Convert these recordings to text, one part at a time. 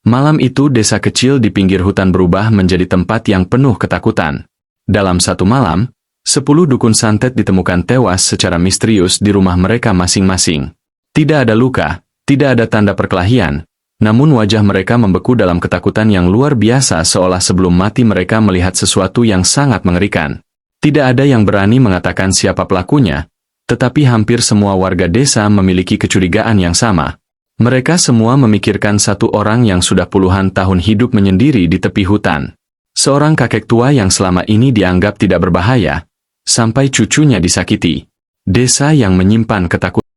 Malam itu desa kecil di pinggir hutan berubah menjadi tempat yang penuh ketakutan. Dalam satu malam, 10 dukun santet ditemukan tewas secara misterius di rumah mereka masing-masing. Tidak ada luka, tidak ada tanda perkelahian, namun wajah mereka membeku dalam ketakutan yang luar biasa seolah sebelum mati mereka melihat sesuatu yang sangat mengerikan. Tidak ada yang berani mengatakan siapa pelakunya, tetapi hampir semua warga desa memiliki kecurigaan yang sama. Mereka semua memikirkan satu orang yang sudah puluhan tahun hidup menyendiri di tepi hutan. Seorang kakek tua yang selama ini dianggap tidak berbahaya, sampai cucunya disakiti. Desa yang menyimpan ketakutan.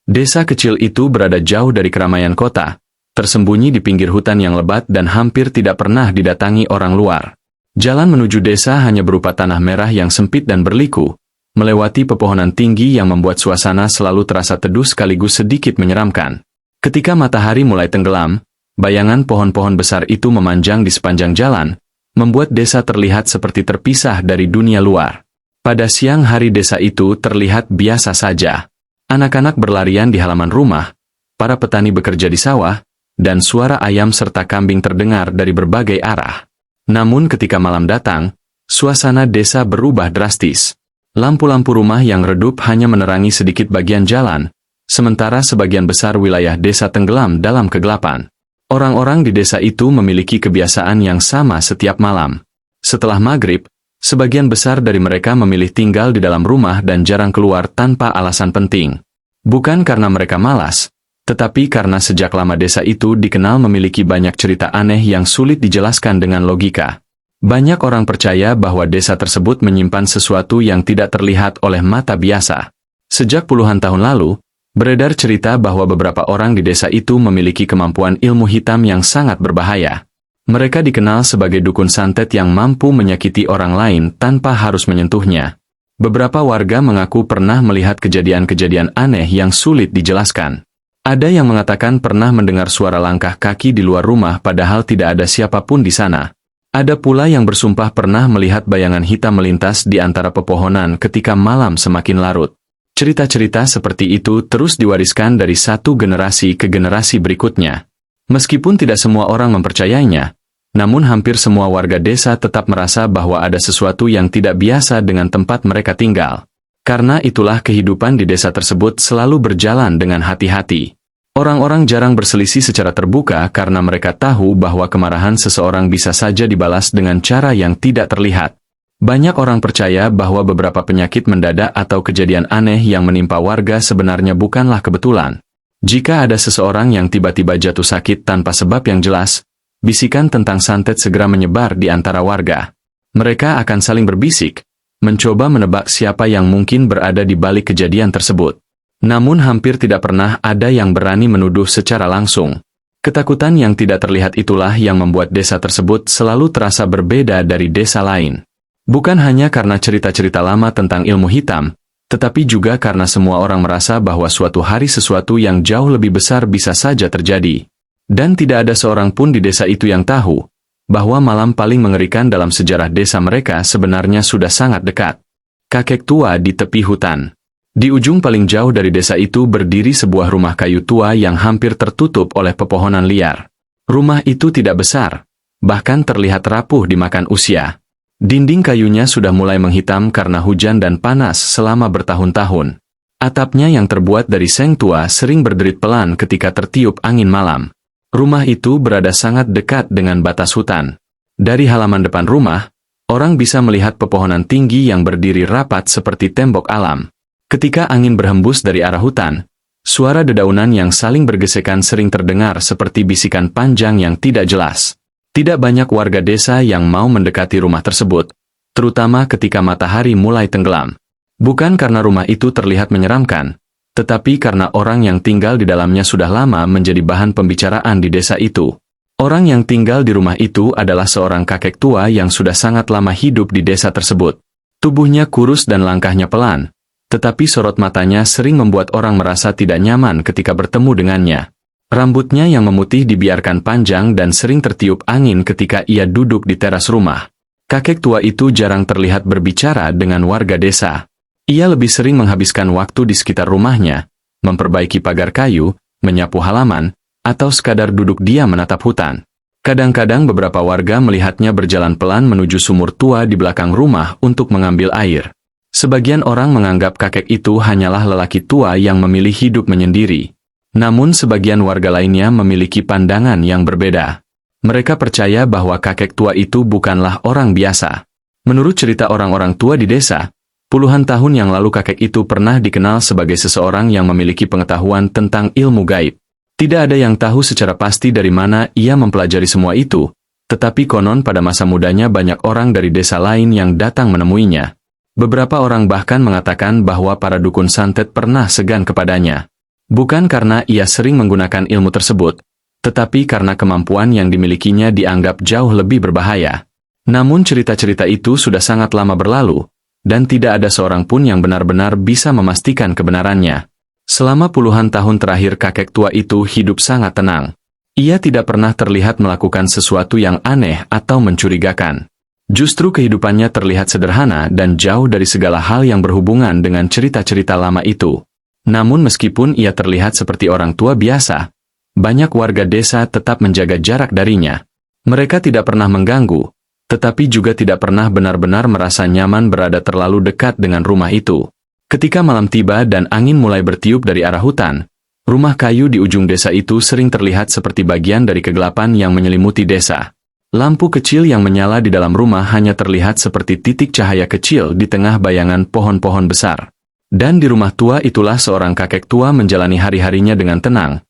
Desa kecil itu berada jauh dari keramaian kota, tersembunyi di pinggir hutan yang lebat dan hampir tidak pernah didatangi orang luar. Jalan menuju desa hanya berupa tanah merah yang sempit dan berliku, melewati pepohonan tinggi yang membuat suasana selalu terasa teduh sekaligus sedikit menyeramkan. Ketika matahari mulai tenggelam, bayangan pohon-pohon besar itu memanjang di sepanjang jalan, membuat desa terlihat seperti terpisah dari dunia luar. Pada siang hari desa itu terlihat biasa saja. Anak-anak berlarian di halaman rumah, para petani bekerja di sawah, dan suara ayam serta kambing terdengar dari berbagai arah. Namun ketika malam datang, suasana desa berubah drastis. Lampu-lampu rumah yang redup hanya menerangi sedikit bagian jalan, sementara sebagian besar wilayah desa tenggelam dalam kegelapan. Orang-orang di desa itu memiliki kebiasaan yang sama setiap malam. Setelah maghrib, sebagian besar dari mereka memilih tinggal di dalam rumah dan jarang keluar tanpa alasan penting. Bukan karena mereka malas, tetapi karena sejak lama desa itu dikenal memiliki banyak cerita aneh yang sulit dijelaskan dengan logika. Banyak orang percaya bahwa desa tersebut menyimpan sesuatu yang tidak terlihat oleh mata biasa. Sejak puluhan tahun lalu, beredar cerita bahwa beberapa orang di desa itu memiliki kemampuan ilmu hitam yang sangat berbahaya. Mereka dikenal sebagai dukun santet yang mampu menyakiti orang lain tanpa harus menyentuhnya. Beberapa warga mengaku pernah melihat kejadian-kejadian aneh yang sulit dijelaskan. Ada yang mengatakan pernah mendengar suara langkah kaki di luar rumah padahal tidak ada siapapun di sana. Ada pula yang bersumpah pernah melihat bayangan hitam melintas di antara pepohonan ketika malam semakin larut. Cerita-cerita seperti itu terus diwariskan dari satu generasi ke generasi berikutnya. Meskipun tidak semua orang mempercayainya, namun hampir semua warga desa tetap merasa bahwa ada sesuatu yang tidak biasa dengan tempat mereka tinggal. Karena itulah kehidupan di desa tersebut selalu berjalan dengan hati-hati. Orang-orang jarang berselisih secara terbuka karena mereka tahu bahwa kemarahan seseorang bisa saja dibalas dengan cara yang tidak terlihat. Banyak orang percaya bahwa beberapa penyakit mendadak atau kejadian aneh yang menimpa warga sebenarnya bukanlah kebetulan. Jika ada seseorang yang tiba-tiba jatuh sakit tanpa sebab yang jelas, bisikan tentang santet segera menyebar di antara warga. Mereka akan saling berbisik, mencoba menebak siapa yang mungkin berada di balik kejadian tersebut. Namun hampir tidak pernah ada yang berani menuduh secara langsung. Ketakutan yang tidak terlihat itulah yang membuat desa tersebut selalu terasa berbeda dari desa lain. Bukan hanya karena cerita-cerita lama tentang ilmu hitam, tetapi juga karena semua orang merasa bahwa suatu hari sesuatu yang jauh lebih besar bisa saja terjadi. Dan tidak ada seorang pun di desa itu yang tahu bahwa malam paling mengerikan dalam sejarah desa mereka sebenarnya sudah sangat dekat. Kakek tua di tepi hutan. Di ujung paling jauh dari desa itu berdiri sebuah rumah kayu tua yang hampir tertutup oleh pepohonan liar. Rumah itu tidak besar, bahkan terlihat rapuh dimakan usia. Dinding kayunya sudah mulai menghitam karena hujan dan panas selama bertahun-tahun. Atapnya yang terbuat dari seng tua sering berderit pelan ketika tertiup angin malam. Rumah itu berada sangat dekat dengan batas hutan. Dari halaman depan rumah, orang bisa melihat pepohonan tinggi yang berdiri rapat seperti tembok alam. Ketika angin berhembus dari arah hutan, suara dedaunan yang saling bergesekan sering terdengar seperti bisikan panjang yang tidak jelas. Tidak banyak warga desa yang mau mendekati rumah tersebut, terutama ketika matahari mulai tenggelam. Bukan karena rumah itu terlihat menyeramkan, tetapi karena orang yang tinggal di dalamnya sudah lama menjadi bahan pembicaraan di desa itu. Orang yang tinggal di rumah itu adalah seorang kakek tua yang sudah sangat lama hidup di desa tersebut. Tubuhnya kurus dan langkahnya pelan, tetapi sorot matanya sering membuat orang merasa tidak nyaman ketika bertemu dengannya. Rambutnya yang memutih dibiarkan panjang dan sering tertiup angin ketika ia duduk di teras rumah. Kakek tua itu jarang terlihat berbicara dengan warga desa. Ia lebih sering menghabiskan waktu di sekitar rumahnya, memperbaiki pagar kayu, menyapu halaman, atau sekadar duduk diam menatap hutan. Kadang-kadang beberapa warga melihatnya berjalan pelan menuju sumur tua di belakang rumah untuk mengambil air. Sebagian orang menganggap kakek itu hanyalah lelaki tua yang memilih hidup menyendiri. Namun sebagian warga lainnya memiliki pandangan yang berbeda. Mereka percaya bahwa kakek tua itu bukanlah orang biasa. Menurut cerita orang-orang tua di desa, puluhan tahun yang lalu kakek itu pernah dikenal sebagai seseorang yang memiliki pengetahuan tentang ilmu gaib. Tidak ada yang tahu secara pasti dari mana ia mempelajari semua itu, tetapi konon pada masa mudanya banyak orang dari desa lain yang datang menemuinya. Beberapa orang bahkan mengatakan bahwa para dukun santet pernah segan kepadanya. Bukan karena ia sering menggunakan ilmu tersebut, tetapi karena kemampuan yang dimilikinya dianggap jauh lebih berbahaya. Namun cerita-cerita itu sudah sangat lama berlalu, dan tidak ada seorang pun yang benar-benar bisa memastikan kebenarannya. Selama puluhan tahun terakhir kakek tua itu hidup sangat tenang. Ia tidak pernah terlihat melakukan sesuatu yang aneh atau mencurigakan. Justru kehidupannya terlihat sederhana dan jauh dari segala hal yang berhubungan dengan cerita-cerita lama itu. Namun meskipun ia terlihat seperti orang tua biasa, banyak warga desa tetap menjaga jarak darinya. Mereka tidak pernah mengganggu, tetapi juga tidak pernah benar-benar merasa nyaman berada terlalu dekat dengan rumah itu. Ketika malam tiba dan angin mulai bertiup dari arah hutan, rumah kayu di ujung desa itu sering terlihat seperti bagian dari kegelapan yang menyelimuti desa. Lampu kecil yang menyala di dalam rumah hanya terlihat seperti titik cahaya kecil di tengah bayangan pohon-pohon besar. Dan di rumah tua itulah seorang kakek tua menjalani hari-harinya dengan tenang,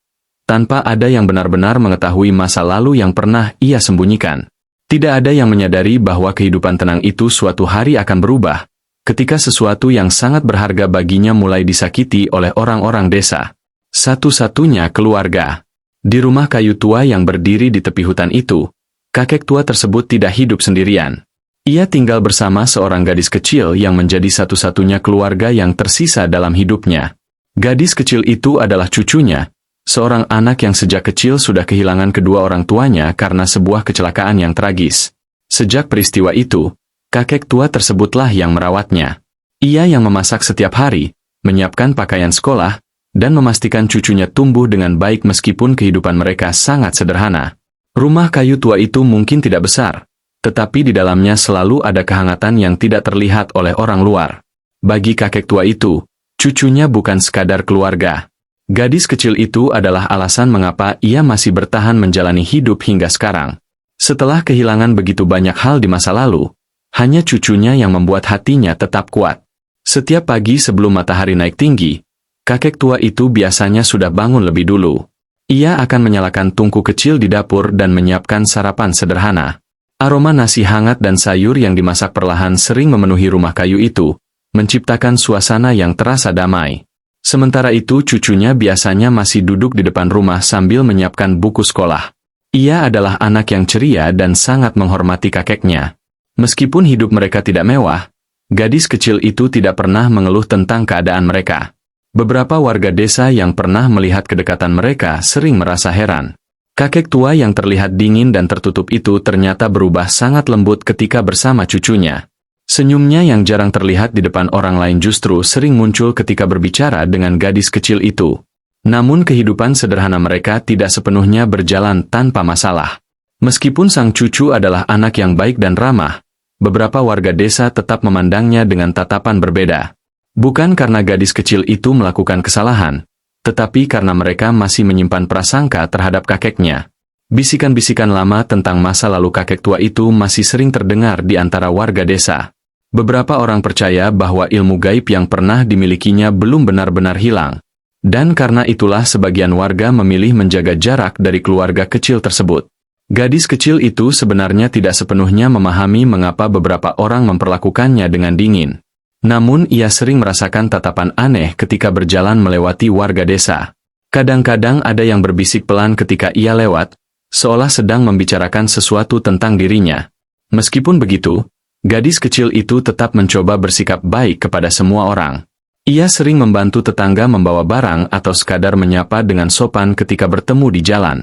tanpa ada yang benar-benar mengetahui masa lalu yang pernah ia sembunyikan. Tidak ada yang menyadari bahwa kehidupan tenang itu suatu hari akan berubah, ketika sesuatu yang sangat berharga baginya mulai disakiti oleh orang-orang desa. Satu-satunya keluarga. Di rumah kayu tua yang berdiri di tepi hutan itu, kakek tua tersebut tidak hidup sendirian. Ia tinggal bersama seorang gadis kecil yang menjadi satu-satunya keluarga yang tersisa dalam hidupnya. Gadis kecil itu adalah cucunya, seorang anak yang sejak kecil sudah kehilangan kedua orang tuanya karena sebuah kecelakaan yang tragis. Sejak peristiwa itu, kakek tua tersebutlah yang merawatnya. Ia yang memasak setiap hari, menyiapkan pakaian sekolah, dan memastikan cucunya tumbuh dengan baik meskipun kehidupan mereka sangat sederhana. Rumah kayu tua itu mungkin tidak besar, tetapi di dalamnya selalu ada kehangatan yang tidak terlihat oleh orang luar. Bagi kakek tua itu, cucunya bukan sekadar keluarga. Gadis kecil itu adalah alasan mengapa ia masih bertahan menjalani hidup hingga sekarang. Setelah kehilangan begitu banyak hal di masa lalu, hanya cucunya yang membuat hatinya tetap kuat. Setiap pagi sebelum matahari naik tinggi, kakek tua itu biasanya sudah bangun lebih dulu. Ia akan menyalakan tungku kecil di dapur dan menyiapkan sarapan sederhana. Aroma nasi hangat dan sayur yang dimasak perlahan sering memenuhi rumah kayu itu, menciptakan suasana yang terasa damai. Sementara itu cucunya biasanya masih duduk di depan rumah sambil menyiapkan buku sekolah. Ia adalah anak yang ceria dan sangat menghormati kakeknya. Meskipun hidup mereka tidak mewah, gadis kecil itu tidak pernah mengeluh tentang keadaan mereka. Beberapa warga desa yang pernah melihat kedekatan mereka sering merasa heran. Kakek tua yang terlihat dingin dan tertutup itu ternyata berubah sangat lembut ketika bersama cucunya. Senyumnya yang jarang terlihat di depan orang lain justru sering muncul ketika berbicara dengan gadis kecil itu. Namun kehidupan sederhana mereka tidak sepenuhnya berjalan tanpa masalah. Meskipun sang cucu adalah anak yang baik dan ramah, beberapa warga desa tetap memandangnya dengan tatapan berbeda. Bukan karena gadis kecil itu melakukan kesalahan, tetapi karena mereka masih menyimpan prasangka terhadap kakeknya. Bisikan-bisikan lama tentang masa lalu kakek tua itu masih sering terdengar di antara warga desa. Beberapa orang percaya bahwa ilmu gaib yang pernah dimilikinya belum benar-benar hilang. Dan karena itulah sebagian warga memilih menjaga jarak dari keluarga kecil tersebut. Gadis kecil itu sebenarnya tidak sepenuhnya memahami mengapa beberapa orang memperlakukannya dengan dingin. Namun ia sering merasakan tatapan aneh ketika berjalan melewati warga desa. Kadang-kadang ada yang berbisik pelan ketika ia lewat, seolah sedang membicarakan sesuatu tentang dirinya. Meskipun begitu, gadis kecil itu tetap mencoba bersikap baik kepada semua orang. Ia sering membantu tetangga membawa barang atau sekadar menyapa dengan sopan ketika bertemu di jalan.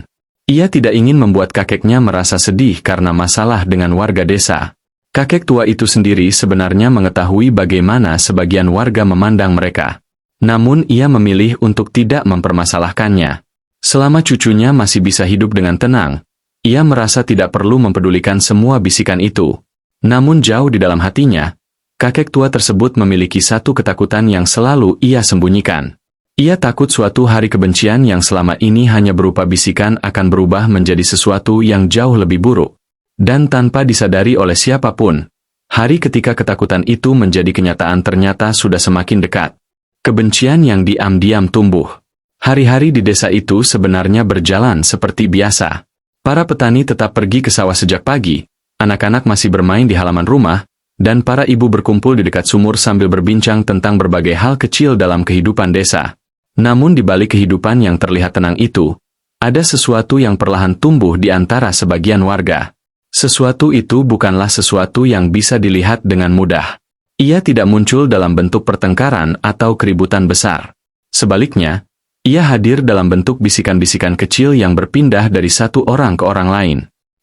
Ia tidak ingin membuat kakeknya merasa sedih karena masalah dengan warga desa. Kakek tua itu sendiri sebenarnya mengetahui bagaimana sebagian warga memandang mereka. Namun ia memilih untuk tidak mempermasalahkannya. Selama cucunya masih bisa hidup dengan tenang, ia merasa tidak perlu mempedulikan semua bisikan itu. Namun jauh di dalam hatinya, kakek tua tersebut memiliki satu ketakutan yang selalu ia sembunyikan. Ia takut suatu hari kebencian yang selama ini hanya berupa bisikan akan berubah menjadi sesuatu yang jauh lebih buruk. Dan tanpa disadari oleh siapapun, hari ketika ketakutan itu menjadi kenyataan ternyata sudah semakin dekat. Kebencian yang diam-diam tumbuh. Hari-hari di desa itu sebenarnya berjalan seperti biasa. Para petani tetap pergi ke sawah sejak pagi, anak-anak masih bermain di halaman rumah, dan para ibu berkumpul di dekat sumur sambil berbincang tentang berbagai hal kecil dalam kehidupan desa. Namun di balik kehidupan yang terlihat tenang itu, ada sesuatu yang perlahan tumbuh di antara sebagian warga. Sesuatu itu bukanlah sesuatu yang bisa dilihat dengan mudah. Ia tidak muncul dalam bentuk pertengkaran atau keributan besar. Sebaliknya, ia hadir dalam bentuk bisikan-bisikan kecil yang berpindah dari satu orang ke orang lain.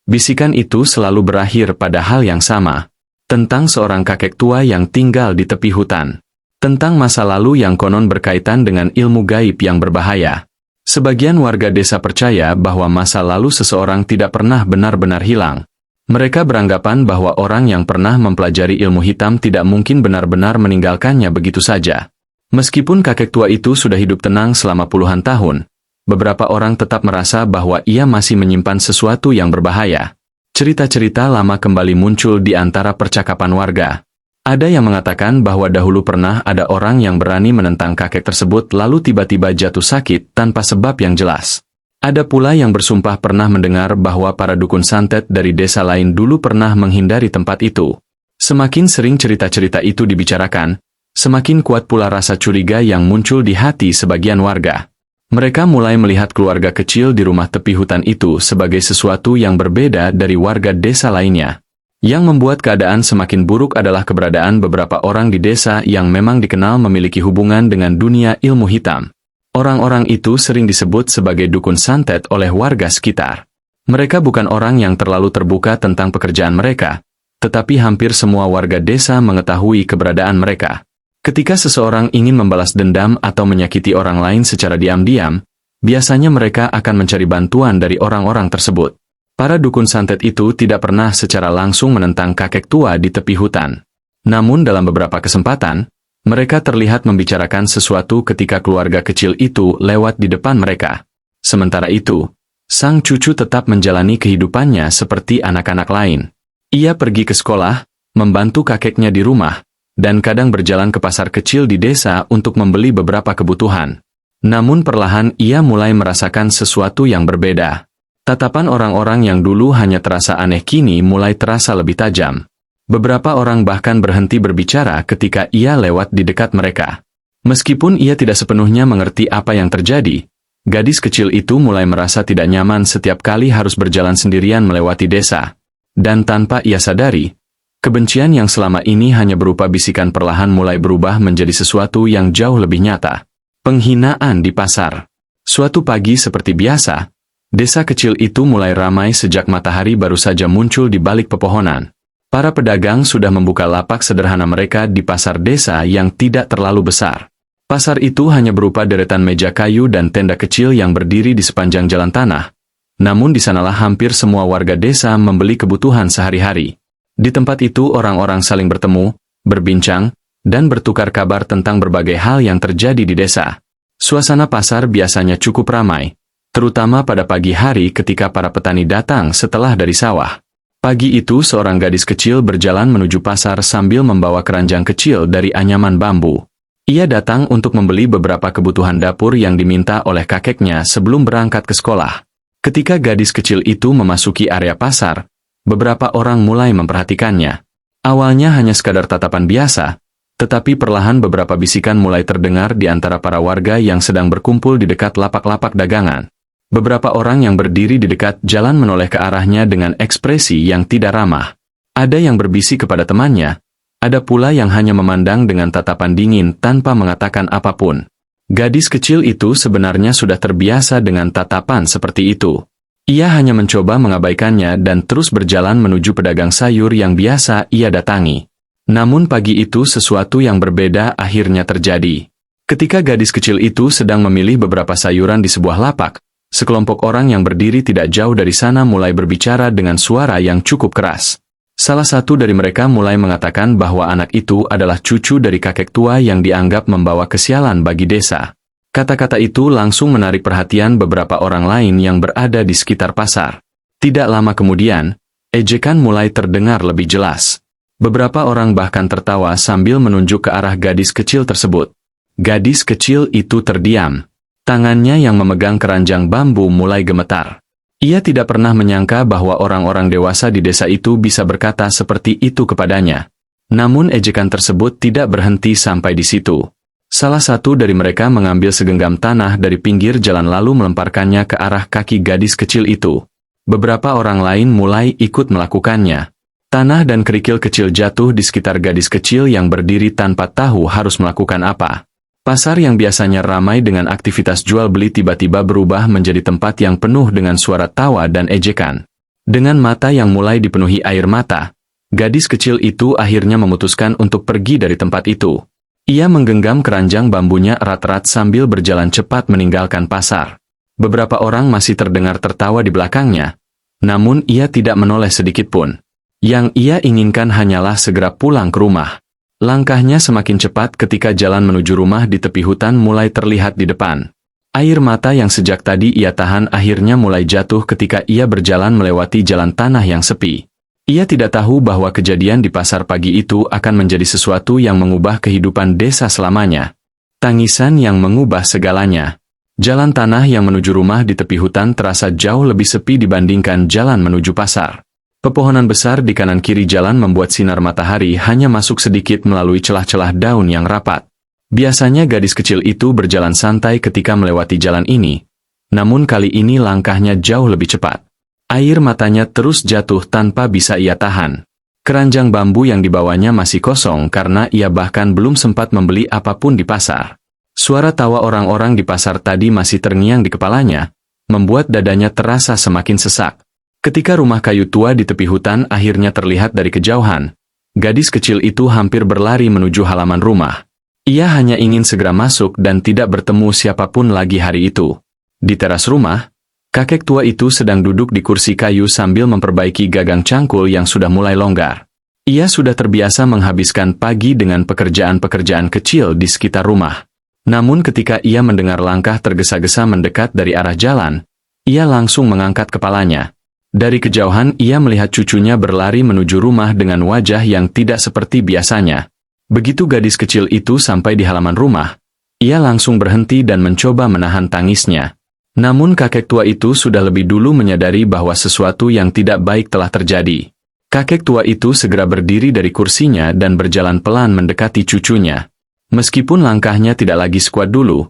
Bisikan itu selalu berakhir pada hal yang sama. Tentang seorang kakek tua yang tinggal di tepi hutan. Tentang masa lalu yang konon berkaitan dengan ilmu gaib yang berbahaya. Sebagian warga desa percaya bahwa masa lalu seseorang tidak pernah benar-benar hilang. Mereka beranggapan bahwa orang yang pernah mempelajari ilmu hitam tidak mungkin benar-benar meninggalkannya begitu saja. Meskipun kakek tua itu sudah hidup tenang selama puluhan tahun, beberapa orang tetap merasa bahwa ia masih menyimpan sesuatu yang berbahaya. Cerita-cerita lama kembali muncul di antara percakapan warga. Ada yang mengatakan bahwa dahulu pernah ada orang yang berani menentang kakek tersebut lalu tiba-tiba jatuh sakit tanpa sebab yang jelas. Ada pula yang bersumpah pernah mendengar bahwa para dukun santet dari desa lain dulu pernah menghindari tempat itu. Semakin sering cerita-cerita itu dibicarakan, semakin kuat pula rasa curiga yang muncul di hati sebagian warga. Mereka mulai melihat keluarga kecil di rumah tepi hutan itu sebagai sesuatu yang berbeda dari warga desa lainnya. Yang membuat keadaan semakin buruk adalah keberadaan beberapa orang di desa yang memang dikenal memiliki hubungan dengan dunia ilmu hitam. Orang-orang itu sering disebut sebagai dukun santet oleh warga sekitar. Mereka bukan orang yang terlalu terbuka tentang pekerjaan mereka, tetapi hampir semua warga desa mengetahui keberadaan mereka. Ketika seseorang ingin membalas dendam atau menyakiti orang lain secara diam-diam, biasanya mereka akan mencari bantuan dari orang-orang tersebut. Para dukun santet itu tidak pernah secara langsung menentang kakek tua di tepi hutan. Namun dalam beberapa kesempatan, mereka terlihat membicarakan sesuatu ketika keluarga kecil itu lewat di depan mereka. Sementara itu, sang cucu tetap menjalani kehidupannya seperti anak-anak lain. Ia pergi ke sekolah, membantu kakeknya di rumah, dan kadang berjalan ke pasar kecil di desa untuk membeli beberapa kebutuhan. Namun perlahan ia mulai merasakan sesuatu yang berbeda. Tatapan orang-orang yang dulu hanya terasa aneh kini mulai terasa lebih tajam. Beberapa orang bahkan berhenti berbicara ketika ia lewat di dekat mereka. Meskipun ia tidak sepenuhnya mengerti apa yang terjadi, gadis kecil itu mulai merasa tidak nyaman setiap kali harus berjalan sendirian melewati desa. Dan tanpa ia sadari, kebencian yang selama ini hanya berupa bisikan perlahan mulai berubah menjadi sesuatu yang jauh lebih nyata. Penghinaan di pasar. Suatu pagi seperti biasa, desa kecil itu mulai ramai sejak matahari baru saja muncul di balik pepohonan. Para pedagang sudah membuka lapak sederhana mereka di pasar desa yang tidak terlalu besar. Pasar itu hanya berupa deretan meja kayu dan tenda kecil yang berdiri di sepanjang jalan tanah. Namun di sanalah hampir semua warga desa membeli kebutuhan sehari-hari. Di tempat itu orang-orang saling bertemu, berbincang, dan bertukar kabar tentang berbagai hal yang terjadi di desa. Suasana pasar biasanya cukup ramai, terutama pada pagi hari ketika para petani datang setelah dari sawah. Pagi itu seorang gadis kecil berjalan menuju pasar sambil membawa keranjang kecil dari anyaman bambu. Ia datang untuk membeli beberapa kebutuhan dapur yang diminta oleh kakeknya sebelum berangkat ke sekolah. Ketika gadis kecil itu memasuki area pasar, beberapa orang mulai memperhatikannya. Awalnya hanya sekadar tatapan biasa, tetapi perlahan beberapa bisikan mulai terdengar di antara para warga yang sedang berkumpul di dekat lapak-lapak dagangan. Beberapa orang yang berdiri di dekat jalan menoleh ke arahnya dengan ekspresi yang tidak ramah. Ada yang berbisik kepada temannya, Ada pula yang hanya memandang dengan tatapan dingin tanpa mengatakan apapun. Gadis kecil itu sebenarnya sudah terbiasa dengan tatapan seperti itu. Ia hanya mencoba mengabaikannya dan terus berjalan menuju pedagang sayur yang biasa ia datangi. Namun pagi itu sesuatu yang berbeda akhirnya terjadi. Ketika gadis kecil itu sedang memilih beberapa sayuran di sebuah lapak, sekelompok orang yang berdiri tidak jauh dari sana mulai berbicara dengan suara yang cukup keras. Salah satu dari mereka mulai mengatakan bahwa anak itu adalah cucu dari kakek tua yang dianggap membawa kesialan bagi desa. Kata-kata itu langsung menarik perhatian beberapa orang lain yang berada di sekitar pasar. Tidak lama kemudian, ejekan mulai terdengar lebih jelas. Beberapa orang bahkan tertawa sambil menunjuk ke arah gadis kecil tersebut. Gadis kecil itu terdiam. Tangannya yang memegang keranjang bambu mulai gemetar. Ia tidak pernah menyangka bahwa orang-orang dewasa di desa itu bisa berkata seperti itu kepadanya. Namun ejekan tersebut tidak berhenti sampai di situ. Salah satu dari mereka mengambil segenggam tanah dari pinggir jalan lalu melemparkannya ke arah kaki gadis kecil itu. Beberapa orang lain mulai ikut melakukannya. Tanah dan kerikil kecil jatuh di sekitar gadis kecil yang berdiri tanpa tahu harus melakukan apa. Pasar yang biasanya ramai dengan aktivitas jual beli tiba-tiba berubah menjadi tempat yang penuh dengan suara tawa dan ejekan. Dengan mata yang mulai dipenuhi air mata, gadis kecil itu akhirnya memutuskan untuk pergi dari tempat itu. Ia menggenggam keranjang bambunya erat-erat sambil berjalan cepat meninggalkan pasar. Beberapa orang masih terdengar tertawa di belakangnya, namun ia tidak menoleh sedikitpun. Yang ia inginkan hanyalah segera pulang ke rumah. Langkahnya semakin cepat ketika jalan menuju rumah di tepi hutan mulai terlihat di depan. Air mata yang sejak tadi ia tahan akhirnya mulai jatuh ketika ia berjalan melewati jalan tanah yang sepi. Ia tidak tahu bahwa kejadian di pasar pagi itu akan menjadi sesuatu yang mengubah kehidupan desa selamanya. Tangisan yang mengubah segalanya. Jalan tanah yang menuju rumah di tepi hutan terasa jauh lebih sepi dibandingkan jalan menuju pasar. Pepohonan besar di kanan kiri jalan membuat sinar matahari hanya masuk sedikit melalui celah-celah daun yang rapat. Biasanya gadis kecil itu berjalan santai ketika melewati jalan ini, namun kali ini langkahnya jauh lebih cepat. Air matanya terus jatuh tanpa bisa ia tahan. Keranjang bambu yang dibawanya masih kosong karena ia bahkan belum sempat membeli apapun di pasar. Suara tawa orang-orang di pasar tadi masih terngiang di kepalanya, membuat dadanya terasa semakin sesak. Ketika rumah kayu tua di tepi hutan akhirnya terlihat dari kejauhan, gadis kecil itu hampir berlari menuju halaman rumah. Ia hanya ingin segera masuk dan tidak bertemu siapapun lagi hari itu. Di teras rumah, kakek tua itu sedang duduk di kursi kayu sambil memperbaiki gagang cangkul yang sudah mulai longgar. Ia sudah terbiasa menghabiskan pagi dengan pekerjaan-pekerjaan kecil di sekitar rumah. Namun ketika ia mendengar langkah tergesa-gesa mendekat dari arah jalan, ia langsung mengangkat kepalanya. Dari kejauhan ia melihat cucunya berlari menuju rumah dengan wajah yang tidak seperti biasanya. Begitu gadis kecil itu sampai di halaman rumah, ia langsung berhenti dan mencoba menahan tangisnya. Namun kakek tua itu sudah lebih dulu menyadari bahwa sesuatu yang tidak baik telah terjadi. Kakek tua itu segera berdiri dari kursinya dan berjalan pelan mendekati cucunya. Meskipun langkahnya tidak lagi sekuat dulu,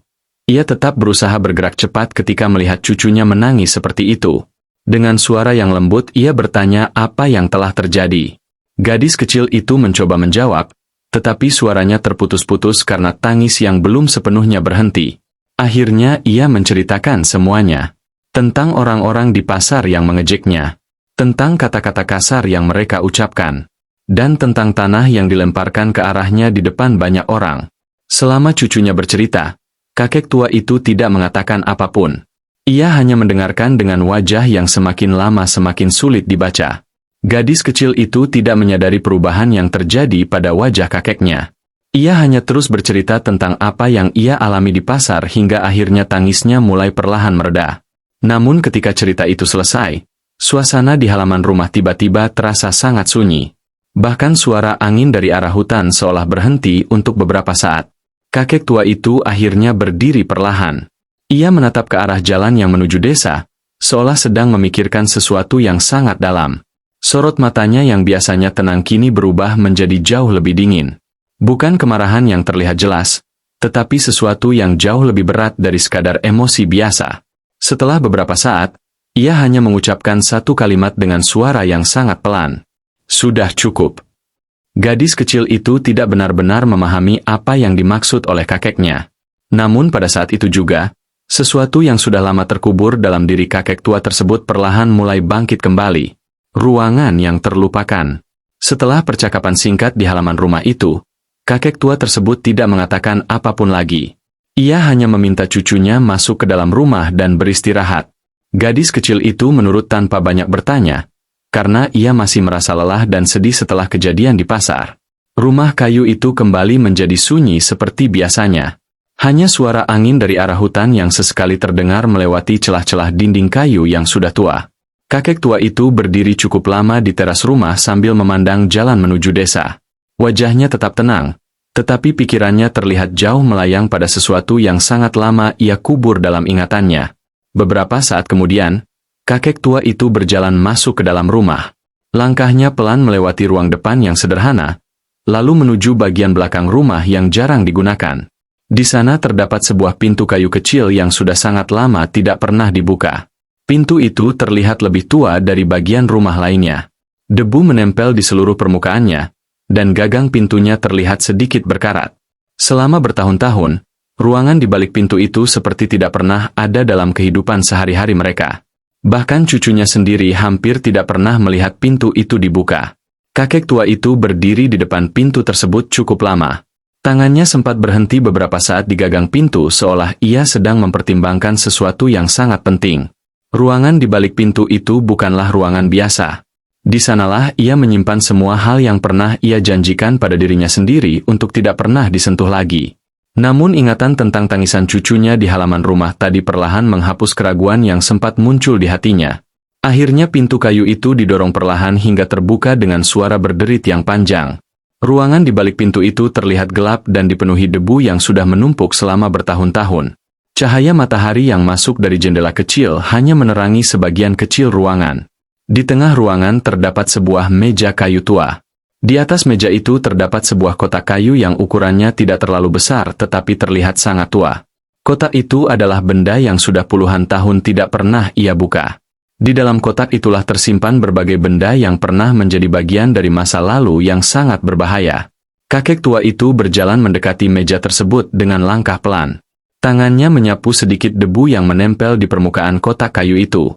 ia tetap berusaha bergerak cepat ketika melihat cucunya menangis seperti itu. Dengan suara yang lembut ia bertanya apa yang telah terjadi. Gadis kecil itu mencoba menjawab, tetapi suaranya terputus-putus karena tangis yang belum sepenuhnya berhenti. Akhirnya ia menceritakan semuanya. Tentang orang-orang di pasar yang mengejeknya. Tentang kata-kata kasar yang mereka ucapkan. Dan tentang tanah yang dilemparkan ke arahnya di depan banyak orang. Selama cucunya bercerita, kakek tua itu tidak mengatakan apapun. Ia hanya mendengarkan dengan wajah yang semakin lama semakin sulit dibaca. Gadis kecil itu tidak menyadari perubahan yang terjadi pada wajah kakeknya. Ia hanya terus bercerita tentang apa yang ia alami di pasar hingga akhirnya tangisnya mulai perlahan mereda. Namun ketika cerita itu selesai, suasana di halaman rumah tiba-tiba terasa sangat sunyi. Bahkan suara angin dari arah hutan seolah berhenti untuk beberapa saat. Kakek tua itu akhirnya berdiri perlahan. Ia menatap ke arah jalan yang menuju desa, seolah sedang memikirkan sesuatu yang sangat dalam. Sorot matanya yang biasanya tenang kini berubah menjadi jauh lebih dingin. Bukan kemarahan yang terlihat jelas, tetapi sesuatu yang jauh lebih berat dari sekadar emosi biasa. Setelah beberapa saat, ia hanya mengucapkan satu kalimat dengan suara yang sangat pelan. Sudah cukup. Gadis kecil itu tidak benar-benar memahami apa yang dimaksud oleh kakeknya. Namun pada saat itu juga, sesuatu yang sudah lama terkubur dalam diri kakek tua tersebut perlahan mulai bangkit kembali. Ruangan yang terlupakan. Setelah percakapan singkat di halaman rumah itu, kakek tua tersebut tidak mengatakan apapun lagi. Ia hanya meminta cucunya masuk ke dalam rumah dan beristirahat. Gadis kecil itu menurut tanpa banyak bertanya, karena ia masih merasa lelah dan sedih setelah kejadian di pasar. Rumah kayu itu kembali menjadi sunyi seperti biasanya. Hanya suara angin dari arah hutan yang sesekali terdengar melewati celah-celah dinding kayu yang sudah tua. Kakek tua itu berdiri cukup lama di teras rumah sambil memandang jalan menuju desa. Wajahnya tetap tenang, tetapi pikirannya terlihat jauh melayang pada sesuatu yang sangat lama ia kubur dalam ingatannya. Beberapa saat kemudian, kakek tua itu berjalan masuk ke dalam rumah. Langkahnya pelan melewati ruang depan yang sederhana, lalu menuju bagian belakang rumah yang jarang digunakan. Di sana terdapat sebuah pintu kayu kecil yang sudah sangat lama tidak pernah dibuka. Pintu itu terlihat lebih tua dari bagian rumah lainnya. Debu menempel di seluruh permukaannya, dan gagang pintunya terlihat sedikit berkarat. Selama bertahun-tahun, ruangan di balik pintu itu seperti tidak pernah ada dalam kehidupan sehari-hari mereka. Bahkan cucunya sendiri hampir tidak pernah melihat pintu itu dibuka. Kakek tua itu berdiri di depan pintu tersebut cukup lama. Tangannya sempat berhenti beberapa saat di gagang pintu seolah ia sedang mempertimbangkan sesuatu yang sangat penting. Ruangan di balik pintu itu bukanlah ruangan biasa. Di sanalah ia menyimpan semua hal yang pernah ia janjikan pada dirinya sendiri untuk tidak pernah disentuh lagi. Namun ingatan tentang tangisan cucunya di halaman rumah tadi perlahan menghapus keraguan yang sempat muncul di hatinya. Akhirnya pintu kayu itu didorong perlahan hingga terbuka dengan suara berderit yang panjang. Ruangan di balik pintu itu terlihat gelap dan dipenuhi debu yang sudah menumpuk selama bertahun-tahun. Cahaya matahari yang masuk dari jendela kecil hanya menerangi sebagian kecil ruangan. Di tengah ruangan terdapat sebuah meja kayu tua. Di atas meja itu terdapat sebuah kotak kayu yang ukurannya tidak terlalu besar tetapi terlihat sangat tua. Kotak itu adalah benda yang sudah puluhan tahun tidak pernah ia buka. Di dalam kotak itulah tersimpan berbagai benda yang pernah menjadi bagian dari masa lalu yang sangat berbahaya. Kakek tua itu berjalan mendekati meja tersebut dengan langkah pelan. Tangannya menyapu sedikit debu yang menempel di permukaan kotak kayu itu.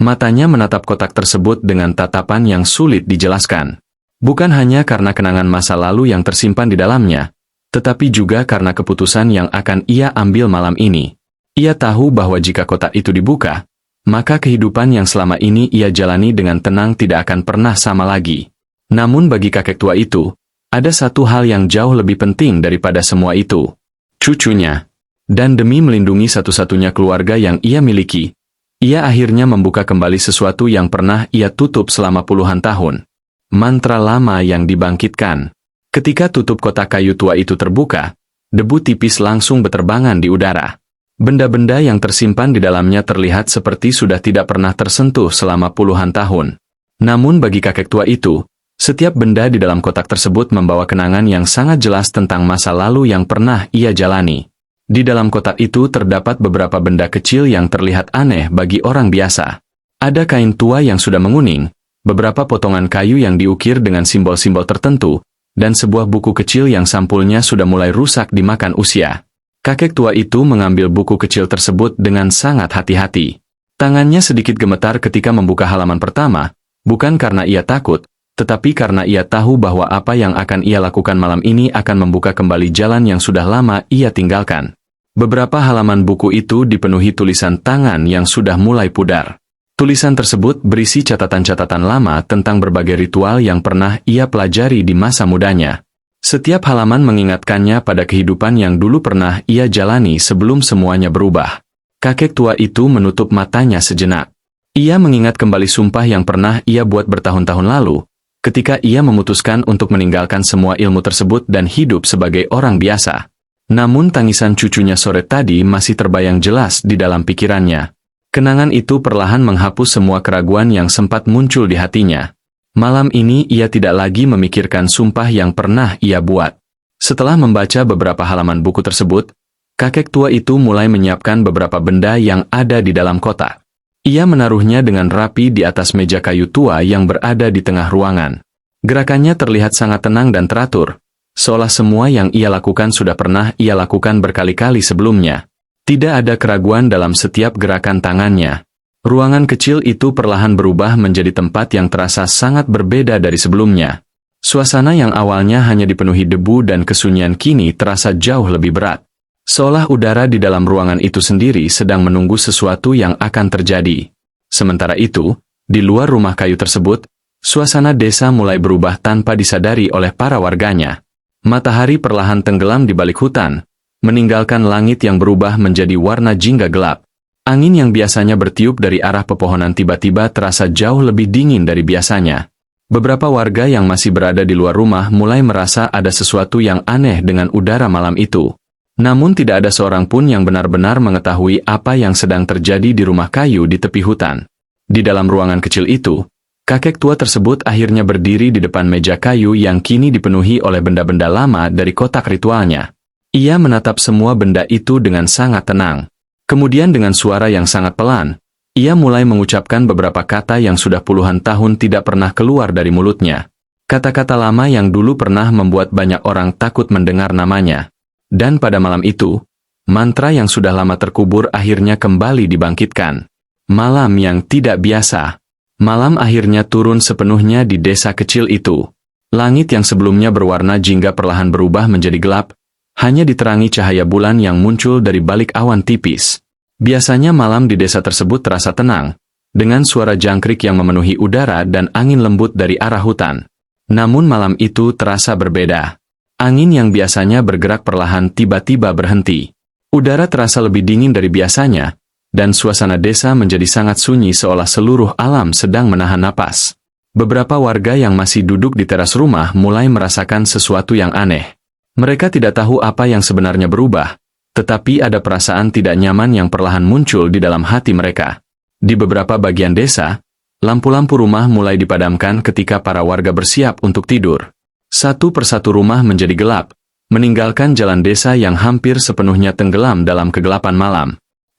Matanya menatap kotak tersebut dengan tatapan yang sulit dijelaskan. Bukan hanya karena kenangan masa lalu yang tersimpan di dalamnya, tetapi juga karena keputusan yang akan ia ambil malam ini. Ia tahu bahwa jika kotak itu dibuka, maka kehidupan yang selama ini ia jalani dengan tenang tidak akan pernah sama lagi. Namun bagi kakek tua itu, ada satu hal yang jauh lebih penting daripada semua itu. Cucunya. Dan demi melindungi satu-satunya keluarga yang ia miliki, ia akhirnya membuka kembali sesuatu yang pernah ia tutup selama puluhan tahun. Mantra lama yang dibangkitkan. Ketika tutup kotak kayu tua itu terbuka, debu tipis langsung berterbangan di udara. Benda-benda yang tersimpan di dalamnya terlihat seperti sudah tidak pernah tersentuh selama puluhan tahun. Namun bagi kakek tua itu, setiap benda di dalam kotak tersebut membawa kenangan yang sangat jelas tentang masa lalu yang pernah ia jalani. Di dalam kotak itu terdapat beberapa benda kecil yang terlihat aneh bagi orang biasa. Ada kain tua yang sudah menguning, beberapa potongan kayu yang diukir dengan simbol-simbol tertentu, dan sebuah buku kecil yang sampulnya sudah mulai rusak dimakan usia. Kakek tua itu mengambil buku kecil tersebut dengan sangat hati-hati. Tangannya sedikit gemetar ketika membuka halaman pertama, bukan karena ia takut, tetapi karena ia tahu bahwa apa yang akan ia lakukan malam ini akan membuka kembali jalan yang sudah lama ia tinggalkan. Beberapa halaman buku itu dipenuhi tulisan tangan yang sudah mulai pudar. Tulisan tersebut berisi catatan-catatan lama tentang berbagai ritual yang pernah ia pelajari di masa mudanya. Setiap halaman mengingatkannya pada kehidupan yang dulu pernah ia jalani sebelum semuanya berubah. Kakek tua itu menutup matanya sejenak. Ia mengingat kembali sumpah yang pernah ia buat bertahun-tahun lalu, ketika ia memutuskan untuk meninggalkan semua ilmu tersebut dan hidup sebagai orang biasa. Namun tangisan cucunya sore tadi masih terbayang jelas di dalam pikirannya. Kenangan itu perlahan menghapus semua keraguan yang sempat muncul di hatinya. Malam ini ia tidak lagi memikirkan sumpah yang pernah ia buat. Setelah membaca beberapa halaman buku tersebut, kakek tua itu mulai menyiapkan beberapa benda yang ada di dalam kotak. Ia menaruhnya dengan rapi di atas meja kayu tua yang berada di tengah ruangan. Gerakannya terlihat sangat tenang dan teratur, seolah semua yang ia lakukan sudah pernah ia lakukan berkali-kali sebelumnya. Tidak ada keraguan dalam setiap gerakan tangannya. Ruangan kecil itu perlahan berubah menjadi tempat yang terasa sangat berbeda dari sebelumnya. Suasana yang awalnya hanya dipenuhi debu dan kesunyian kini terasa jauh lebih berat. Seolah udara di dalam ruangan itu sendiri sedang menunggu sesuatu yang akan terjadi. Sementara itu, di luar rumah kayu tersebut, suasana desa mulai berubah tanpa disadari oleh para warganya. Matahari perlahan tenggelam di balik hutan, meninggalkan langit yang berubah menjadi warna jingga gelap. Angin yang biasanya bertiup dari arah pepohonan tiba-tiba terasa jauh lebih dingin dari biasanya. Beberapa warga yang masih berada di luar rumah mulai merasa ada sesuatu yang aneh dengan udara malam itu. Namun tidak ada seorang pun yang benar-benar mengetahui apa yang sedang terjadi di rumah kayu di tepi hutan. Di dalam ruangan kecil itu, kakek tua tersebut akhirnya berdiri di depan meja kayu yang kini dipenuhi oleh benda-benda lama dari kotak ritualnya. Ia menatap semua benda itu dengan sangat tenang. Kemudian dengan suara yang sangat pelan, ia mulai mengucapkan beberapa kata yang sudah puluhan tahun tidak pernah keluar dari mulutnya. Kata-kata lama yang dulu pernah membuat banyak orang takut mendengar namanya. Dan pada malam itu, mantra yang sudah lama terkubur akhirnya kembali dibangkitkan. Malam yang tidak biasa. Malam akhirnya turun sepenuhnya di desa kecil itu. Langit yang sebelumnya berwarna jingga perlahan berubah menjadi gelap, hanya diterangi cahaya bulan yang muncul dari balik awan tipis. Biasanya malam di desa tersebut terasa tenang, dengan suara jangkrik yang memenuhi udara dan angin lembut dari arah hutan. Namun malam itu terasa berbeda. Angin yang biasanya bergerak perlahan tiba-tiba berhenti. Udara terasa lebih dingin dari biasanya, dan suasana desa menjadi sangat sunyi seolah seluruh alam sedang menahan napas. Beberapa warga yang masih duduk di teras rumah mulai merasakan sesuatu yang aneh. Mereka tidak tahu apa yang sebenarnya berubah, tetapi ada perasaan tidak nyaman yang perlahan muncul di dalam hati mereka. Di beberapa bagian desa, lampu-lampu rumah mulai dipadamkan ketika para warga bersiap untuk tidur. Satu persatu rumah menjadi gelap, meninggalkan jalan desa yang hampir sepenuhnya tenggelam dalam kegelapan malam.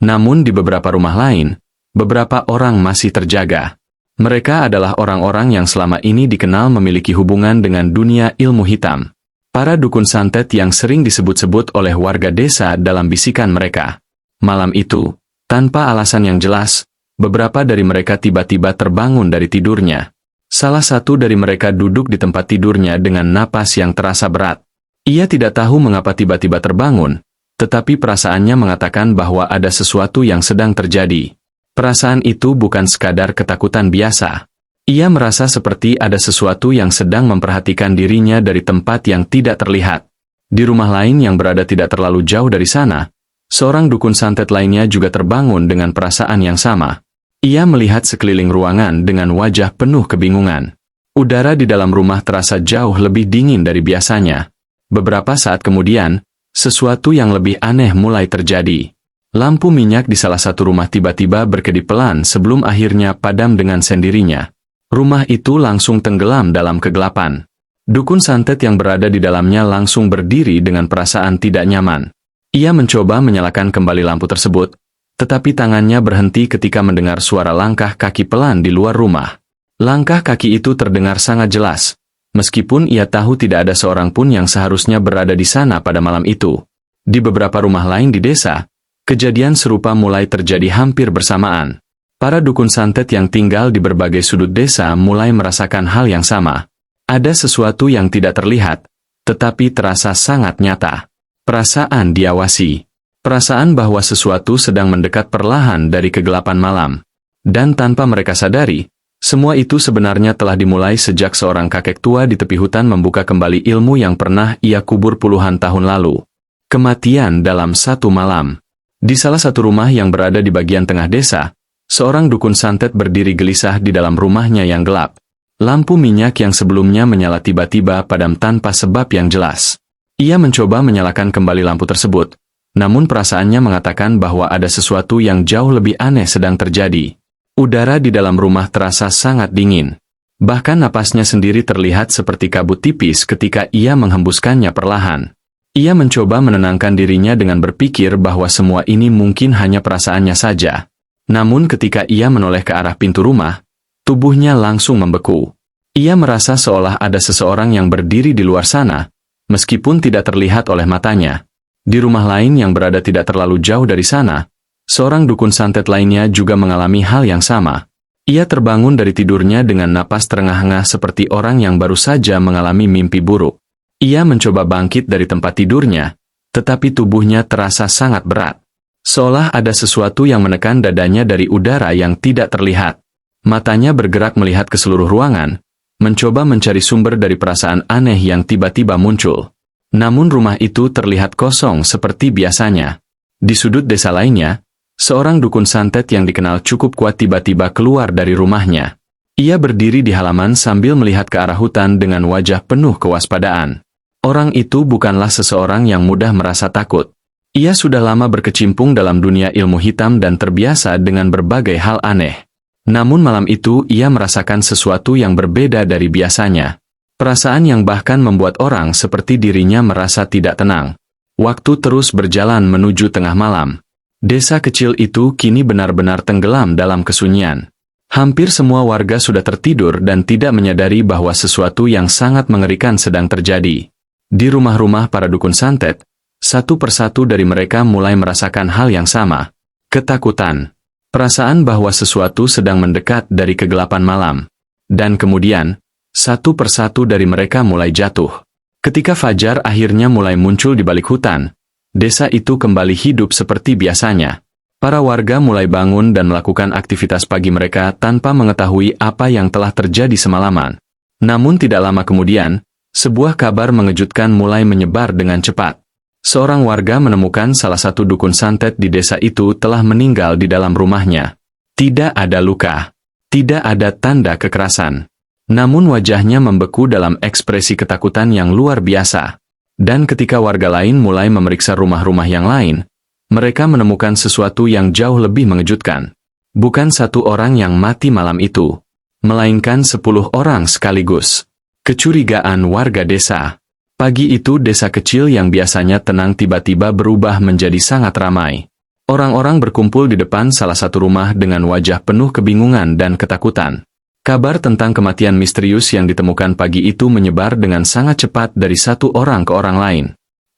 Namun di beberapa rumah lain, beberapa orang masih terjaga. Mereka adalah orang-orang yang selama ini dikenal memiliki hubungan dengan dunia ilmu hitam. Para dukun santet yang sering disebut-sebut oleh warga desa dalam bisikan mereka. Malam itu, tanpa alasan yang jelas, beberapa dari mereka tiba-tiba terbangun dari tidurnya. Salah satu dari mereka duduk di tempat tidurnya dengan napas yang terasa berat. Ia tidak tahu mengapa tiba-tiba terbangun, tetapi perasaannya mengatakan bahwa ada sesuatu yang sedang terjadi. Perasaan itu bukan sekadar ketakutan biasa. Ia merasa seperti ada sesuatu yang sedang memperhatikan dirinya dari tempat yang tidak terlihat. Di rumah lain yang berada tidak terlalu jauh dari sana, seorang dukun santet lainnya juga terbangun dengan perasaan yang sama. Ia melihat sekeliling ruangan dengan wajah penuh kebingungan. Udara di dalam rumah terasa jauh lebih dingin dari biasanya. Beberapa saat kemudian, sesuatu yang lebih aneh mulai terjadi. Lampu minyak di salah satu rumah tiba-tiba berkedip pelan sebelum akhirnya padam dengan sendirinya. Rumah itu langsung tenggelam dalam kegelapan. Dukun santet yang berada di dalamnya langsung berdiri dengan perasaan tidak nyaman. Ia mencoba menyalakan kembali lampu tersebut, tetapi tangannya berhenti ketika mendengar suara langkah kaki pelan di luar rumah. Langkah kaki itu terdengar sangat jelas, meskipun ia tahu tidak ada seorang pun yang seharusnya berada di sana pada malam itu. Di beberapa rumah lain di desa, kejadian serupa mulai terjadi hampir bersamaan. Para dukun santet yang tinggal di berbagai sudut desa mulai merasakan hal yang sama. Ada sesuatu yang tidak terlihat, tetapi terasa sangat nyata. Perasaan diawasi. Perasaan bahwa sesuatu sedang mendekat perlahan dari kegelapan malam. Dan tanpa mereka sadari, semua itu sebenarnya telah dimulai sejak seorang kakek tua di tepi hutan membuka kembali ilmu yang pernah ia kubur puluhan tahun lalu. Kematian dalam satu malam. Di salah satu rumah yang berada di bagian tengah desa, seorang dukun santet berdiri gelisah di dalam rumahnya yang gelap. Lampu minyak yang sebelumnya menyala tiba-tiba padam tanpa sebab yang jelas. Ia mencoba menyalakan kembali lampu tersebut, namun perasaannya mengatakan bahwa ada sesuatu yang jauh lebih aneh sedang terjadi. Udara di dalam rumah terasa sangat dingin. Bahkan napasnya sendiri terlihat seperti kabut tipis ketika ia menghembuskannya perlahan. Ia mencoba menenangkan dirinya dengan berpikir bahwa semua ini mungkin hanya perasaannya saja. Namun ketika ia menoleh ke arah pintu rumah, tubuhnya langsung membeku. Ia merasa seolah ada seseorang yang berdiri di luar sana, meskipun tidak terlihat oleh matanya. Di rumah lain yang berada tidak terlalu jauh dari sana, seorang dukun santet lainnya juga mengalami hal yang sama. Ia terbangun dari tidurnya dengan napas terengah-engah seperti orang yang baru saja mengalami mimpi buruk. Ia mencoba bangkit dari tempat tidurnya, tetapi tubuhnya terasa sangat berat. Seolah ada sesuatu yang menekan dadanya dari udara yang tidak terlihat. Matanya bergerak melihat ke seluruh ruangan, mencoba mencari sumber dari perasaan aneh yang tiba-tiba muncul. Namun rumah itu terlihat kosong seperti biasanya. Di sudut desa lainnya, seorang dukun santet yang dikenal cukup kuat tiba-tiba keluar dari rumahnya. Ia berdiri di halaman sambil melihat ke arah hutan dengan wajah penuh kewaspadaan. Orang itu bukanlah seseorang yang mudah merasa takut. Ia sudah lama berkecimpung dalam dunia ilmu hitam dan terbiasa dengan berbagai hal aneh. Namun malam itu ia merasakan sesuatu yang berbeda dari biasanya. Perasaan yang bahkan membuat orang seperti dirinya merasa tidak tenang. Waktu terus berjalan menuju tengah malam. Desa kecil itu kini benar-benar tenggelam dalam kesunyian. Hampir semua warga sudah tertidur dan tidak menyadari bahwa sesuatu yang sangat mengerikan sedang terjadi. Di rumah-rumah para dukun santet, satu persatu dari mereka mulai merasakan hal yang sama. Ketakutan. Perasaan bahwa sesuatu sedang mendekat dari kegelapan malam. Dan kemudian, satu persatu dari mereka mulai jatuh. Ketika fajar akhirnya mulai muncul di balik hutan, desa itu kembali hidup seperti biasanya. Para warga mulai bangun dan melakukan aktivitas pagi mereka tanpa mengetahui apa yang telah terjadi semalaman. Namun tidak lama kemudian, sebuah kabar mengejutkan mulai menyebar dengan cepat. Seorang warga menemukan salah satu dukun santet di desa itu telah meninggal di dalam rumahnya. Tidak ada luka. Tidak ada tanda kekerasan. Namun wajahnya membeku dalam ekspresi ketakutan yang luar biasa. Dan ketika warga lain mulai memeriksa rumah-rumah yang lain, mereka menemukan sesuatu yang jauh lebih mengejutkan. Bukan satu orang yang mati malam itu, melainkan 10 orang sekaligus. Kecurigaan warga desa. Pagi itu desa kecil yang biasanya tenang tiba-tiba berubah menjadi sangat ramai. Orang-orang berkumpul di depan salah satu rumah dengan wajah penuh kebingungan dan ketakutan. Kabar tentang kematian misterius yang ditemukan pagi itu menyebar dengan sangat cepat dari satu orang ke orang lain.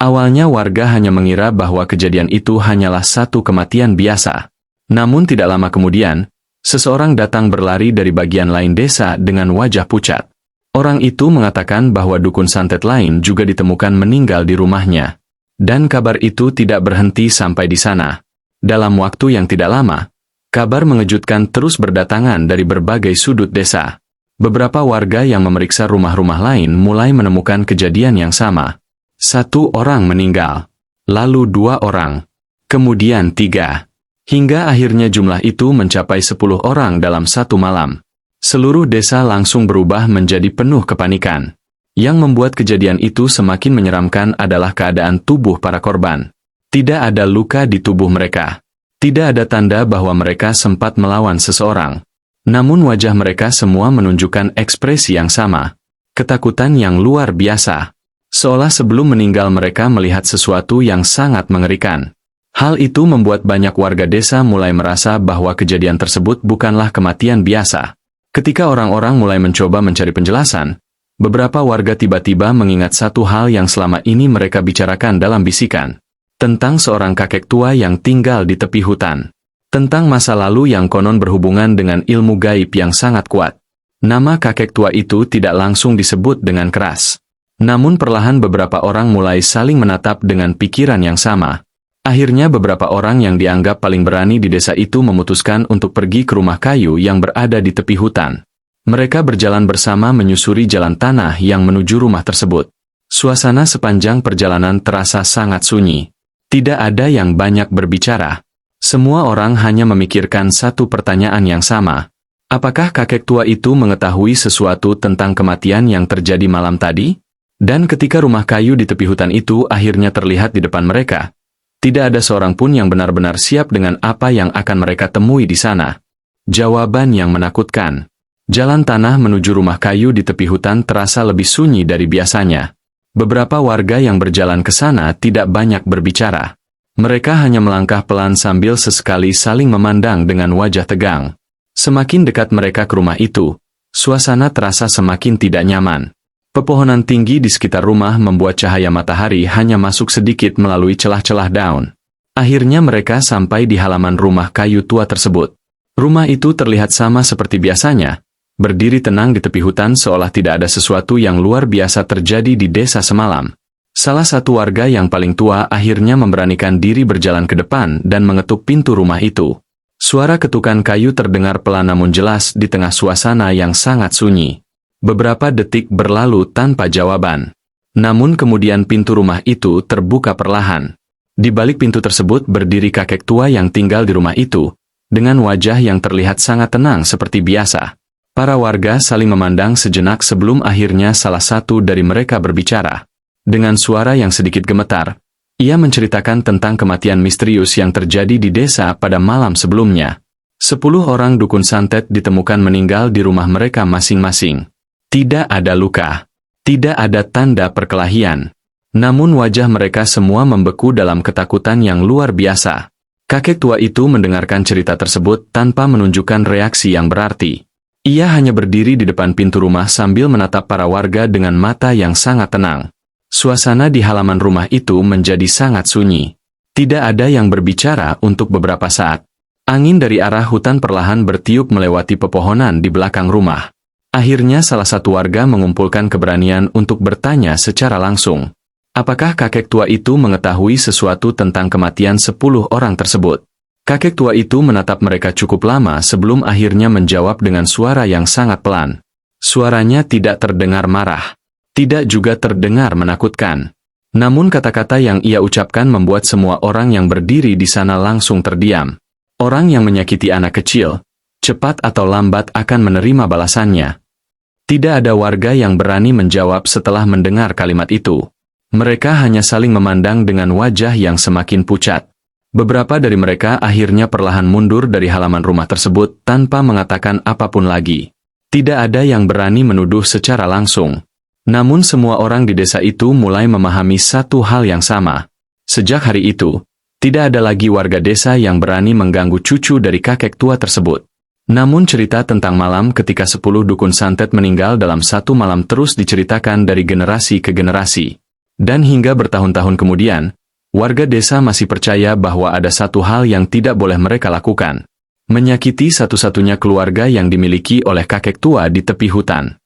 Awalnya warga hanya mengira bahwa kejadian itu hanyalah satu kematian biasa. Namun tidak lama kemudian, seseorang datang berlari dari bagian lain desa dengan wajah pucat. Orang itu mengatakan bahwa dukun santet lain juga ditemukan meninggal di rumahnya. Dan kabar itu tidak berhenti sampai di sana. Dalam waktu yang tidak lama, kabar mengejutkan terus berdatangan dari berbagai sudut desa. Beberapa warga yang memeriksa rumah-rumah lain mulai menemukan kejadian yang sama. 1 orang meninggal, lalu 2 orang, kemudian 3. Hingga akhirnya jumlah itu mencapai 10 orang dalam satu malam. Seluruh desa langsung berubah menjadi penuh kepanikan. Yang membuat kejadian itu semakin menyeramkan adalah keadaan tubuh para korban. Tidak ada luka di tubuh mereka. Tidak ada tanda bahwa mereka sempat melawan seseorang. Namun wajah mereka semua menunjukkan ekspresi yang sama. Ketakutan yang luar biasa. Seolah sebelum meninggal mereka melihat sesuatu yang sangat mengerikan. Hal itu membuat banyak warga desa mulai merasa bahwa kejadian tersebut bukanlah kematian biasa. Ketika orang-orang mulai mencoba mencari penjelasan, beberapa warga tiba-tiba mengingat satu hal yang selama ini mereka bicarakan dalam bisikan. Tentang seorang kakek tua yang tinggal di tepi hutan. Tentang masa lalu yang konon berhubungan dengan ilmu gaib yang sangat kuat. Nama kakek tua itu tidak langsung disebut dengan keras. Namun perlahan beberapa orang mulai saling menatap dengan pikiran yang sama. Akhirnya beberapa orang yang dianggap paling berani di desa itu memutuskan untuk pergi ke rumah kayu yang berada di tepi hutan. Mereka berjalan bersama menyusuri jalan tanah yang menuju rumah tersebut. Suasana sepanjang perjalanan terasa sangat sunyi. Tidak ada yang banyak berbicara. Semua orang hanya memikirkan satu pertanyaan yang sama. Apakah kakek tua itu mengetahui sesuatu tentang kematian yang terjadi malam tadi? Dan ketika rumah kayu di tepi hutan itu akhirnya terlihat di depan mereka, tidak ada seorang pun yang benar-benar siap dengan apa yang akan mereka temui di sana. Jawaban yang menakutkan. Jalan tanah menuju rumah kayu di tepi hutan terasa lebih sunyi dari biasanya. Beberapa warga yang berjalan ke sana tidak banyak berbicara. Mereka hanya melangkah pelan sambil sesekali saling memandang dengan wajah tegang. Semakin dekat mereka ke rumah itu, Suasana terasa semakin tidak nyaman. Pepohonan tinggi di sekitar rumah membuat cahaya matahari hanya masuk sedikit melalui celah-celah daun. Akhirnya mereka sampai di halaman rumah kayu tua tersebut. Rumah itu terlihat sama seperti biasanya, berdiri tenang di tepi hutan seolah tidak ada sesuatu yang luar biasa terjadi di desa semalam. Salah satu warga yang paling tua akhirnya memberanikan diri berjalan ke depan dan mengetuk pintu rumah itu. Suara ketukan kayu terdengar pelan namun jelas di tengah suasana yang sangat sunyi. Beberapa detik berlalu tanpa jawaban. Namun kemudian pintu rumah itu terbuka perlahan. Di balik pintu tersebut berdiri kakek tua yang tinggal di rumah itu, dengan wajah yang terlihat sangat tenang seperti biasa. Para warga saling memandang sejenak sebelum akhirnya salah satu dari mereka berbicara. Dengan suara yang sedikit gemetar, ia menceritakan tentang kematian misterius yang terjadi di desa pada malam sebelumnya. 10 orang dukun santet ditemukan meninggal di rumah mereka masing-masing. Tidak ada luka. Tidak ada tanda perkelahian. Namun wajah mereka semua membeku dalam ketakutan yang luar biasa. Kakek tua itu mendengarkan cerita tersebut tanpa menunjukkan reaksi yang berarti. Ia hanya berdiri di depan pintu rumah sambil menatap para warga dengan mata yang sangat tenang. Suasana di halaman rumah itu menjadi sangat sunyi. Tidak ada yang berbicara untuk beberapa saat. Angin dari arah hutan perlahan bertiup melewati pepohonan di belakang rumah. Akhirnya salah satu warga mengumpulkan keberanian untuk bertanya secara langsung. Apakah kakek tua itu mengetahui sesuatu tentang kematian 10 orang tersebut? Kakek tua itu menatap mereka cukup lama sebelum akhirnya menjawab dengan suara yang sangat pelan. Suaranya tidak terdengar marah. Tidak juga terdengar menakutkan. Namun kata-kata yang ia ucapkan membuat semua orang yang berdiri di sana langsung terdiam. Orang yang menyakiti anak kecil, cepat atau lambat akan menerima balasannya. Tidak ada warga yang berani menjawab setelah mendengar kalimat itu. Mereka hanya saling memandang dengan wajah yang semakin pucat. Beberapa dari mereka akhirnya perlahan mundur dari halaman rumah tersebut tanpa mengatakan apapun lagi. Tidak ada yang berani menuduh secara langsung. Namun semua orang di desa itu mulai memahami satu hal yang sama. Sejak hari itu, tidak ada lagi warga desa yang berani mengganggu cucu dari kakek tua tersebut. Namun cerita tentang malam ketika 10 dukun santet meninggal dalam satu malam terus diceritakan dari generasi ke generasi. Dan hingga bertahun-tahun kemudian, warga desa masih percaya bahwa ada satu hal yang tidak boleh mereka lakukan. Menyakiti satu-satunya keluarga yang dimiliki oleh kakek tua di tepi hutan.